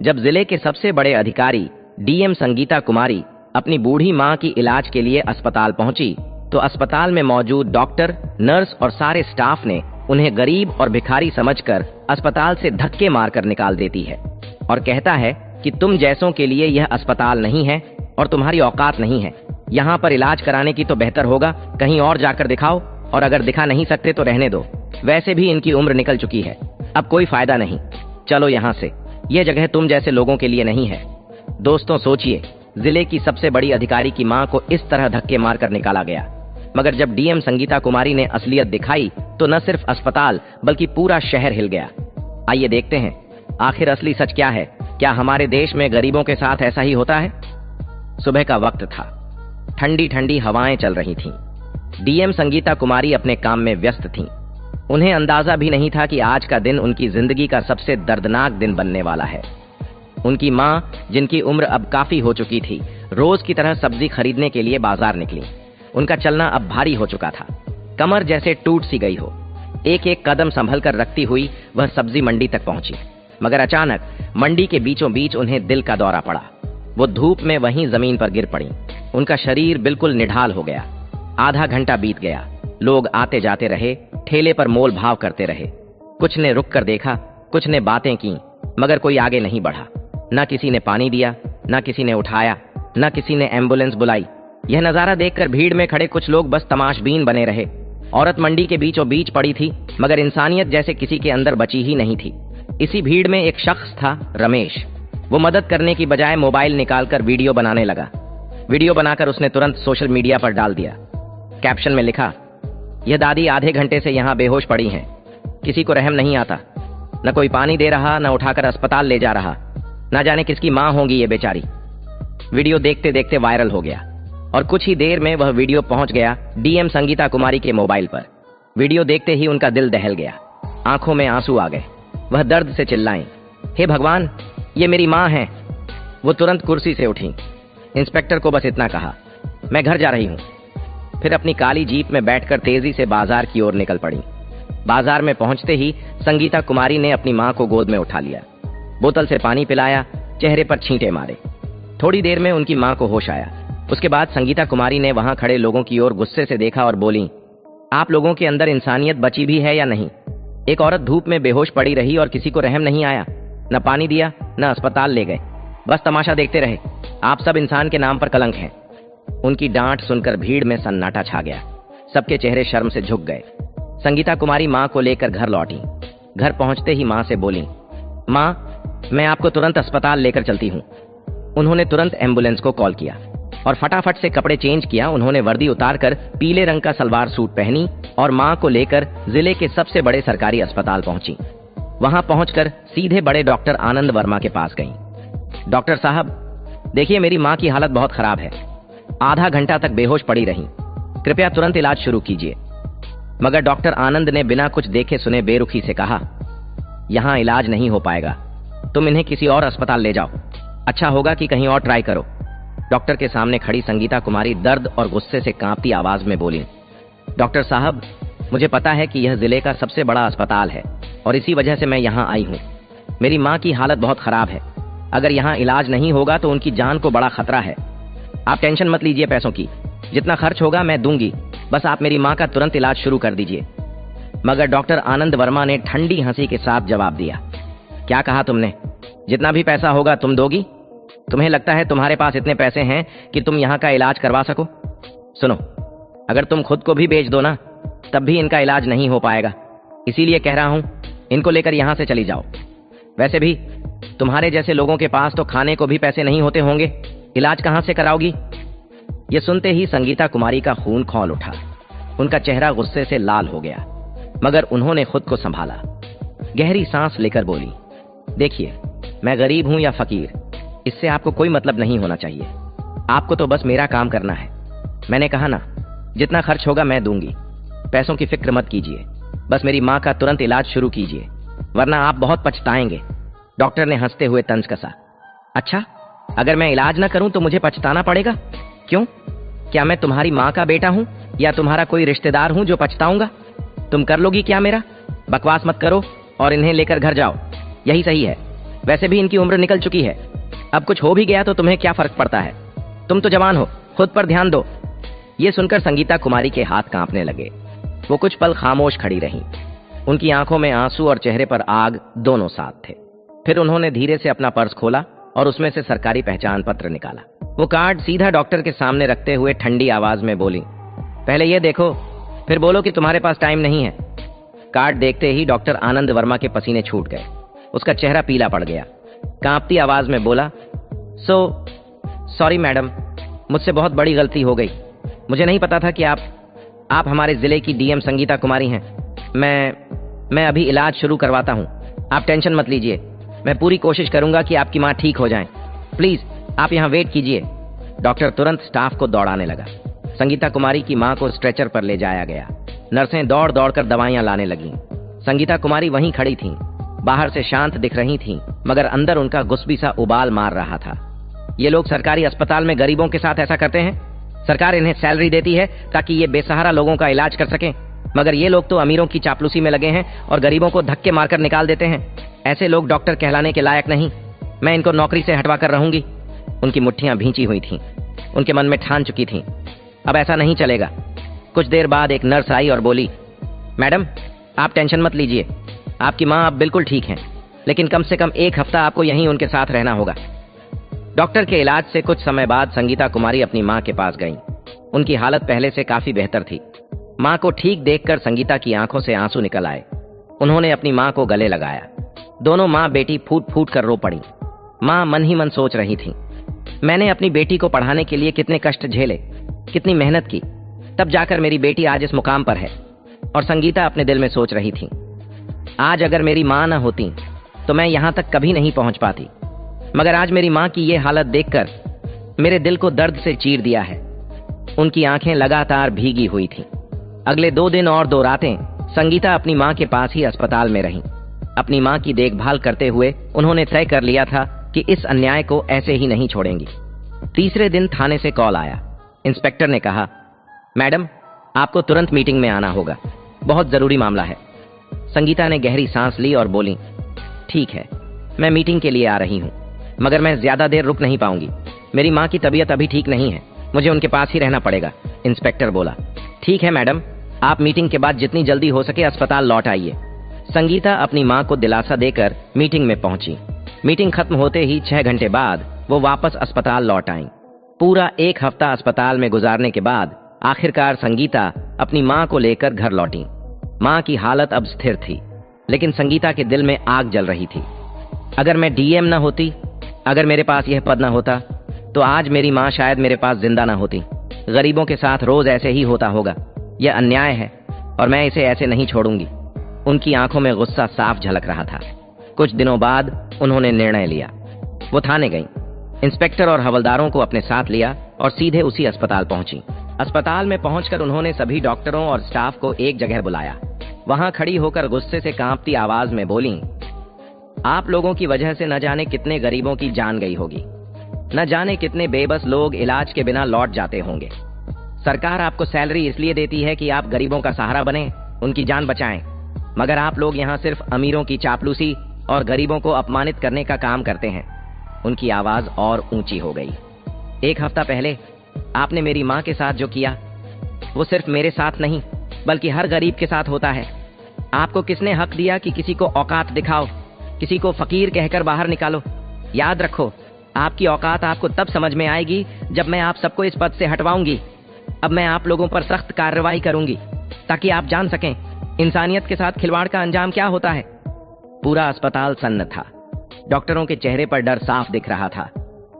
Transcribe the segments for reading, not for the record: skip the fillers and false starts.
जब जिले के सबसे बड़े अधिकारी डीएम संगीता कुमारी अपनी बूढ़ी मां की इलाज के लिए अस्पताल पहुंची तो अस्पताल में मौजूद डॉक्टर, नर्स और सारे स्टाफ ने उन्हें गरीब और भिखारी समझकर अस्पताल से धक्के मारकर निकाल देती है और कहता है कि तुम जैसों के लिए यह अस्पताल नहीं है और तुम्हारी औकात नहीं है। यहाँ पर इलाज कराने की तो बेहतर होगा कहीं और जाकर दिखाओ, और अगर दिखा नहीं सकते तो रहने दो। वैसे भी इनकी उम्र निकल चुकी है, अब कोई फायदा नहीं, चलो यहाँ से, यह जगह तुम जैसे लोगों के लिए नहीं है। दोस्तों सोचिए, जिले की सबसे बड़ी अधिकारी की मां को इस तरह धक्के मारकर निकाला गया। मगर जब डीएम संगीता कुमारी ने असलियत दिखाई तो न सिर्फ अस्पताल बल्कि पूरा शहर हिल गया। आइए देखते हैं आखिर असली सच क्या है। क्या हमारे देश में गरीबों के साथ ऐसा ही होता है? सुबह का वक्त था, ठंडी ठंडी हवाएं चल रही थीं। डीएम संगीता कुमारी अपने काम में व्यस्त थीं। उन्हें अंदाजा भी नहीं था कि आज का दिन उनकी जिंदगी का सबसे दर्दनाक दिन बनने वाला है। उनकी मां, जिनकी उम्र अब काफी हो चुकी थी, रोज की तरह सब्जी खरीदने के लिए बाजार निकली। उनका चलना अब भारी हो चुका था, कमर जैसे टूट सी गई हो। एक एक कदम संभल कर रखती हुई वह सब्जी मंडी तक पहुंची, मगर अचानक मंडी के बीचों बीच उन्हें दिल का दौरा पड़ा। वो धूप में वहीं जमीन पर गिर पड़ी। उनका शरीर बिल्कुल निढाल हो गया। आधा घंटा बीत गया, लोग आते जाते रहे, ठेले पर मोल भाव करते रहे। कुछ ने रुक कर देखा, कुछ ने बातें की, मगर कोई आगे नहीं बढ़ा। न किसी ने पानी दिया, न किसी ने उठाया, न किसी ने एम्बुलेंस बुलाई। यह नजारा देखकर भीड़ में खड़े कुछ लोग बस तमाशबीन बने रहे। औरत मंडी के बीचों बीच पड़ी थी, मगर इंसानियत जैसे किसी के अंदर बची ही नहीं थी। इसी भीड़ में एक शख्स था, रमेश। वो मदद करने की बजाय मोबाइल निकालकर वीडियो बनाने लगा। वीडियो बनाकर उसने तुरंत सोशल मीडिया पर डाल दिया। कैप्शन में लिखा, यह दादी आधे घंटे से यहाँ बेहोश पड़ी हैं, किसी को रहम नहीं आता, न कोई पानी दे रहा, न उठाकर अस्पताल ले जा रहा, न जाने किसकी माँ होंगी ये बेचारी। वीडियो देखते देखते वायरल हो गया और कुछ ही देर में वह वीडियो पहुंच गया डीएम संगीता कुमारी के मोबाइल पर। वीडियो देखते ही उनका दिल दहल गया, आंखों में आंसू आ गए। वह दर्द से चिल्लाईं, हे भगवान, ये मेरी माँ है। वो तुरंत कुर्सी से उठी, इंस्पेक्टर को बस इतना कहा, मैं घर जा रही हूँ। फिर अपनी काली जीप में बैठकर तेजी से बाजार की ओर निकल पड़ी। बाजार में पहुंचते ही संगीता कुमारी ने अपनी माँ को गोद में उठा लिया, बोतल से पानी पिलाया, चेहरे पर छींटे मारे। थोड़ी देर में उनकी माँ को होश आया। उसके बाद संगीता कुमारी ने वहां खड़े लोगों की ओर गुस्से से देखा और बोली, आप लोगों के अंदर इंसानियत बची भी है या नहीं? एक औरत धूप में बेहोश पड़ी रही और किसी को रहम नहीं आया, न पानी दिया, न अस्पताल ले गए, बस तमाशा देखते रहे। आप सब इंसान के नाम पर कलंक हैं। उनकी डांट सुनकर भीड़ में सन्नाटा छा गया। सबके चेहरे शर्म से झुक गए। संगीता कुमारी माँ को लेकर घर लौटी। घर पहुंचते ही माँ से बोली, माँ, मैं आपको तुरंत अस्पताल लेकर चलती हूँ। उन्होंने तुरंत एम्बुलेंस को कॉल किया और फटाफट से कपड़े चेंज किया। उन्होंने वर्दी उतारकर पीले रंग का सलवार सूट पहनी और मां को लेकर जिले के सबसे बड़े सरकारी अस्पताल पहुंची। वहां पहुंचकर सीधे बड़े डॉक्टर आनंद वर्मा के पास गईं। डॉक्टर साहब, देखिए मेरी मां की हालत बहुत खराब है, आधा घंटा तक बेहोश पड़ी रही, कृपया तुरंत इलाज शुरू कीजिए। मगर डॉक्टर आनंद ने बिना कुछ देखे सुने बेरुखी से कहा, यहां इलाज नहीं हो पाएगा, तुम इन्हें किसी और अस्पताल ले जाओ, अच्छा होगा कि कहीं और ट्राई करो। डॉक्टर के सामने खड़ी संगीता कुमारी दर्द और गुस्से से कांपती आवाज में बोली, डॉक्टर साहब, मुझे पता है कि यह जिले का सबसे बड़ा अस्पताल है और इसी वजह से मैं यहाँ आई हूँ। मेरी माँ की हालत बहुत खराब है, अगर यहाँ इलाज नहीं होगा तो उनकी जान को बड़ा खतरा है। आप टेंशन मत लीजिए पैसों की, जितना खर्च होगा मैं दूंगी, बस आप मेरी माँ का तुरंत इलाज शुरू कर दीजिए। मगर डॉक्टर आनंद वर्मा ने ठंडी हंसी के साथ जवाब दिया, क्या कहा तुमने? जितना भी पैसा होगा तुम दोगी? तुम्हें लगता है तुम्हारे पास इतने पैसे हैं कि तुम यहाँ का इलाज करवा सको? सुनो, अगर तुम खुद को भी बेच दो ना, तब भी इनका इलाज नहीं हो पाएगा। इसीलिए कह रहा हूं, इनको लेकर यहां से चली जाओ। वैसे भी तुम्हारे जैसे लोगों के पास तो खाने को भी पैसे नहीं होते होंगे, इलाज कहां से कराओगी? ये सुनते ही संगीता कुमारी का खून खौल उठा। उनका चेहरा गुस्से से लाल हो गया, मगर उन्होंने खुद को संभाला। गहरी सांस लेकर बोली, देखिए, मैं गरीब हूं या फकीर, इससे आपको कोई मतलब नहीं होना चाहिए। आपको तो बस मेरा काम करना है। मैंने कहा ना, जितना खर्च होगा मैं दूंगी, पैसों की फिक्र मत कीजिए, बस मेरी माँ का तुरंत इलाज शुरू कीजिए, वरना आप बहुत पछताएंगे। डॉक्टर ने हंसते हुए तंज कसा, अच्छा, अगर मैं इलाज ना करूं तो मुझे पछताना पड़ेगा? क्यों? क्या मैं तुम्हारी माँ का बेटा हूं या तुम्हारा कोई रिश्तेदार हूं जो पछताऊंगा? तुम कर लोगी क्या मेरा? बकवास मत करो और इन्हें लेकर घर जाओ, यही सही है। वैसे भी इनकी उम्र निकल चुकी है। अब कुछ हो भी गया तो तुम्हें क्या फर्क पड़ता है? तुम तो जवान हो, खुद पर ध्यान दो। ये सुनकर संगीता कुमारी के हाथ कांपने लगे। वो कुछ पल खामोश खड़ी रहीं। उनकी आंखों में आंसू और चेहरे पर आग दोनों साथ थे। फिर उन्होंने धीरे से अपना पर्स खोला और उसमें से सरकारी पहचान पत्र निकाला। वो कार्ड सीधा डॉक्टर के सामने रखते हुए ठंडी आवाज में बोली, पहले ये देखो, फिर बोलो कि तुम्हारे पास टाइम नहीं है। कार्ड देखते ही डॉक्टर आनंद वर्मा के पसीने छूट गए। उसका चेहरा पीला पड़ गया। कांपती आवाज में बोला, सॉरी मैडम, मुझसे बहुत बड़ी गलती हो गई। मुझे नहीं पता था कि आप हमारे जिले की डीएम संगीता कुमारी हैं। मैं अभी इलाज शुरू करवाता हूँ, आप टेंशन मत लीजिए। मैं पूरी कोशिश करूंगा कि आपकी माँ ठीक हो जाए। प्लीज आप यहाँ वेट कीजिए। डॉक्टर तुरंत स्टाफ को दौड़ाने लगा। संगीता कुमारी की माँ को स्ट्रेचर पर ले जाया गया। नर्सें दौड़ दौड़ कर दवाइयां लाने लगीं। संगीता कुमारी वहीं खड़ी थीं। बाहर से शांत दिख रही थीं, मगर अंदर उनका गुस्बी सा उबाल मार रहा था। ये लोग सरकारी अस्पताल में गरीबों के साथ ऐसा करते हैं? सरकार इन्हें सैलरी देती है ताकि ये बेसहारा लोगों का इलाज कर सकें, मगर ये लोग तो अमीरों की चापलूसी में लगे हैं और गरीबों को धक्के मारकर निकाल देते हैं। ऐसे लोग डॉक्टर कहलाने के लायक नहीं। मैं इनको नौकरी से हटवा कर रहूंगी। उनकी मुट्ठियां भींची हुई थीं। उनके मन में ठान चुकी थीं, अब ऐसा नहीं चलेगा। कुछ देर बाद एक नर्स आई और बोली, मैडम आप टेंशन मत लीजिए, आपकी माँ अब बिल्कुल ठीक हैं, लेकिन कम से कम 1 हफ्ता आपको यहीं उनके साथ रहना होगा। डॉक्टर के इलाज से कुछ समय बाद संगीता कुमारी अपनी माँ के पास गईं। उनकी हालत पहले से काफी बेहतर थी। माँ को ठीक देखकर संगीता की आंखों से आंसू निकल आए। उन्होंने अपनी माँ को गले लगाया। दोनों माँ बेटी फूट फूट कर रो पड़ी। माँ मन ही मन सोच रही थी, मैंने अपनी बेटी को पढ़ाने के लिए कितने कष्ट झेले, कितनी मेहनत की, तब जाकर मेरी बेटी आज इस मुकाम पर है। और संगीता अपने दिल में सोच रही थी, आज अगर मेरी माँ न होती तो मैं यहाँ तक कभी नहीं पहुंच पाती। मगर आज मेरी माँ की ये हालत देखकर मेरे दिल को दर्द से चीर दिया है। उनकी आंखें लगातार भीगी हुई थीं। अगले 2 दिन और 2 रातें संगीता अपनी माँ के पास ही अस्पताल में रहीं। अपनी माँ की देखभाल करते हुए उन्होंने तय कर लिया था कि इस अन्याय को ऐसे ही नहीं छोड़ेंगी। तीसरे दिन थाने से कॉल आया। इंस्पेक्टर ने कहा, मैडम आपको तुरंत मीटिंग में आना होगा, बहुत जरूरी मामला है। संगीता ने गहरी सांस ली और बोली, ठीक है, मैं मीटिंग के लिए आ रही हूँ, मगर मैं ज्यादा देर रुक नहीं पाऊंगी। मेरी माँ की तबीयत अभी ठीक नहीं है, मुझे उनके पास ही रहना पड़ेगा। इंस्पेक्टर बोला, ठीक है मैडम, आप मीटिंग के बाद जितनी जल्दी हो सके अस्पताल लौट आइए। संगीता अपनी माँ को दिलासा देकर मीटिंग में पहुंची। मीटिंग खत्म होते ही 6 घंटे बाद वो वापस अस्पताल लौट आईं। पूरा 1 हफ्ता अस्पताल में गुजारने के बाद आखिरकार संगीता अपनी माँ को लेकर घर लौटी। माँ की हालत अब स्थिर थी, लेकिन संगीता के दिल में आग जल रही थी। अगर मैं डीएम न होती, अगर मेरे पास यह पद न होता, तो आज मेरी माँ शायद मेरे पास जिंदा न होती। गरीबों के साथ रोज ऐसे ही होता होगा। यह अन्याय है और मैं इसे ऐसे नहीं छोड़ूंगी। उनकी आंखों में गुस्सा साफ झलक रहा था। कुछ दिनों बाद उन्होंने निर्णय लिया। वो थाने गईं। इंस्पेक्टर और हवलदारों को अपने साथ लिया और सीधे उसी अस्पताल पहुंची। अस्पताल में पहुंचकर उन्होंने सभी डॉक्टरों और स्टाफ को एक जगह बुलाया। वहां खड़ी होकर गुस्से से कांपती आवाज में बोली, आप लोगों की वजह से न जाने कितने गरीबों की जान गई होगी, न जाने कितने बेबस लोग इलाज के बिना लौट जाते होंगे। सरकार आपको सैलरी इसलिए देती है कि आप गरीबों का सहारा बने, उनकी जान बचाएं, मगर आप लोग यहाँ सिर्फ अमीरों की चापलूसी और गरीबों को अपमानित करने का काम करते हैं। उनकी आवाज और ऊंची हो गई। 1 हफ्ता पहले आपने मेरी माँ के साथ जो किया, वो सिर्फ मेरे साथ नहीं बल्कि हर गरीब के साथ होता है। आपको किसने हक दिया कि किसी को औकात दिखाओ, किसी को फकीर कहकर बाहर निकालो? याद रखो, आपकी औकात आपको तब समझ में आएगी जब मैं आप सबको इस पद से हटवाऊंगी। अब मैं आप लोगों पर सख्त कार्रवाई करूंगी ताकि आप जान सकें इंसानियत के साथ खिलवाड़ का अंजाम क्या होता है। पूरा अस्पताल सन्न था। डॉक्टरों के चेहरे पर डर साफ दिख रहा था।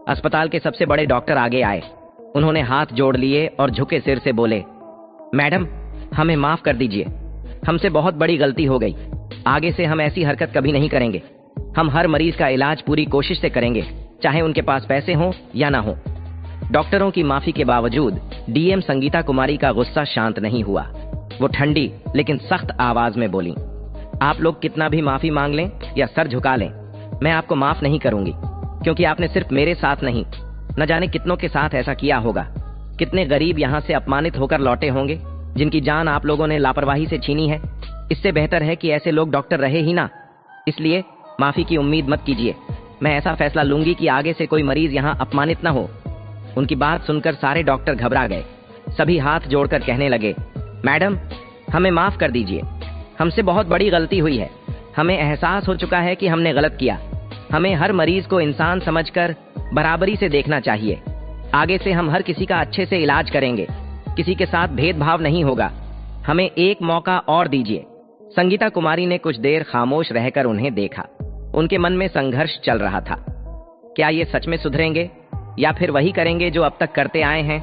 अस्पताल के सबसे बड़े डॉक्टर आगे आए। उन्होंने हाथ जोड़ लिए और झुके सिर से बोले, मैडम हमें माफ कर दीजिए, हमसे बहुत बड़ी गलती हो गई। आगे से हम ऐसी हरकत कभी नहीं करेंगे। हम हर मरीज का इलाज पूरी कोशिश से करेंगे, चाहे उनके पास पैसे हों या ना हो। डॉक्टरों की माफी के बावजूद डीएम संगीता कुमारी का गुस्सा शांत नहीं हुआ। वो ठंडी लेकिन सख्त आवाज में बोली, आप लोग कितना भी माफी मांग लें या सर झुका लें, मैं आपको माफ नहीं करूंगी, क्योंकि आपने सिर्फ मेरे साथ नहीं, न जाने कितनों के साथ ऐसा किया होगा। कितने गरीब यहाँ से अपमानित होकर लौटे होंगे, जिनकी जान आप लोगों ने लापरवाही से छीनी है। इससे बेहतर है कि ऐसे लोग डॉक्टर रहे ही ना। इसलिए माफी की उम्मीद मत कीजिए। मैं ऐसा फैसला लूंगी कि आगे से कोई मरीज यहाँ अपमानित न हो। उनकी बात सुनकर सारे डॉक्टर घबरा गए। सभी हाथ जोड़कर कहने लगे, मैडम, हमें माफ कर दीजिए। हमसे बहुत बड़ी गलती हुई है। हमें एहसास हो चुका है कि हमने गलत किया। हमें हर मरीज को इंसान समझकर बराबरी से देखना चाहिए। आगे से हम हर किसी का अच्छे से इलाज करेंगे। किसी के साथ भेदभाव नहीं होगा। हमें एक मौका और दीजिए। संगीता कुमारी ने कुछ देर खामोश रहकर उन्हें देखा। उनके मन में संघर्ष चल रहा था। क्या ये सच में सुधरेंगे या फिर वही करेंगे जो अब तक करते आए हैं?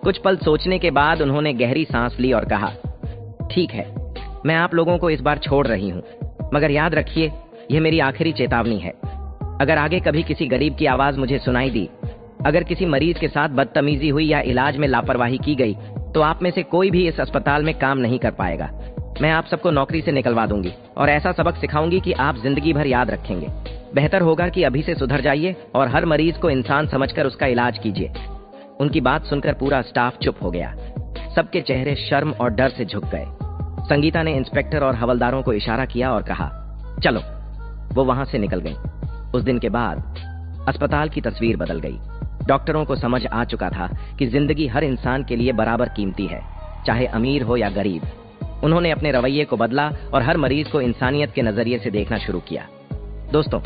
कुछ पल सोचने के बाद उन्होंने गहरी सांस ली और कहा, ठीक है, मैं आप लोगों को इस बार छोड़ रही हूं, मगर याद रखिए, यह मेरी आखिरी चेतावनी है। अगर आगे कभी किसी गरीब की आवाज मुझे सुनाई दी, अगर किसी मरीज के साथ बदतमीजी हुई या इलाज में लापरवाही की गई, तो आप में से कोई भी इस अस्पताल में काम नहीं कर पाएगा। मैं आप सबको नौकरी से निकलवा दूंगी और ऐसा सबक सिखाऊंगी कि आप जिंदगी भर याद रखेंगे। बेहतर होगा कि अभी से सुधर जाइए और हर मरीज को इंसान समझकर उसका इलाज कीजिए। उनकी बात सुनकर पूरा स्टाफ चुप हो गया। सबके चेहरे शर्म और डर से झुक गए। संगीता ने इंस्पेक्टर और हवलदारों को इशारा किया और कहा, चलो। वो वहां से निकल गई। उस दिन के बाद अस्पताल की तस्वीर बदल गई। डॉक्टरों को समझ आ चुका था कि जिंदगी हर इंसान के लिए बराबर कीमती है, चाहे अमीर हो या गरीब। उन्होंने अपने रवैये को बदला और हर मरीज को इंसानियत के नजरिए से देखना शुरू किया। दोस्तों,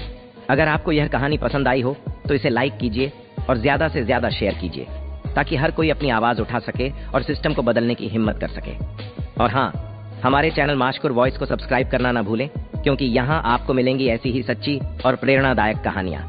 अगर आपको यह कहानी पसंद आई हो तो इसे लाइक कीजिए और ज्यादा से ज्यादा शेयर कीजिए, ताकि हर कोई अपनी आवाज उठा सके और सिस्टम को बदलने की हिम्मत कर सके। और हाँ, हमारे चैनल माशकुर वॉइस को सब्सक्राइब करना ना भूलें, क्योंकि यहाँ आपको मिलेंगी ऐसी ही सच्ची और प्रेरणादायक कहानियां।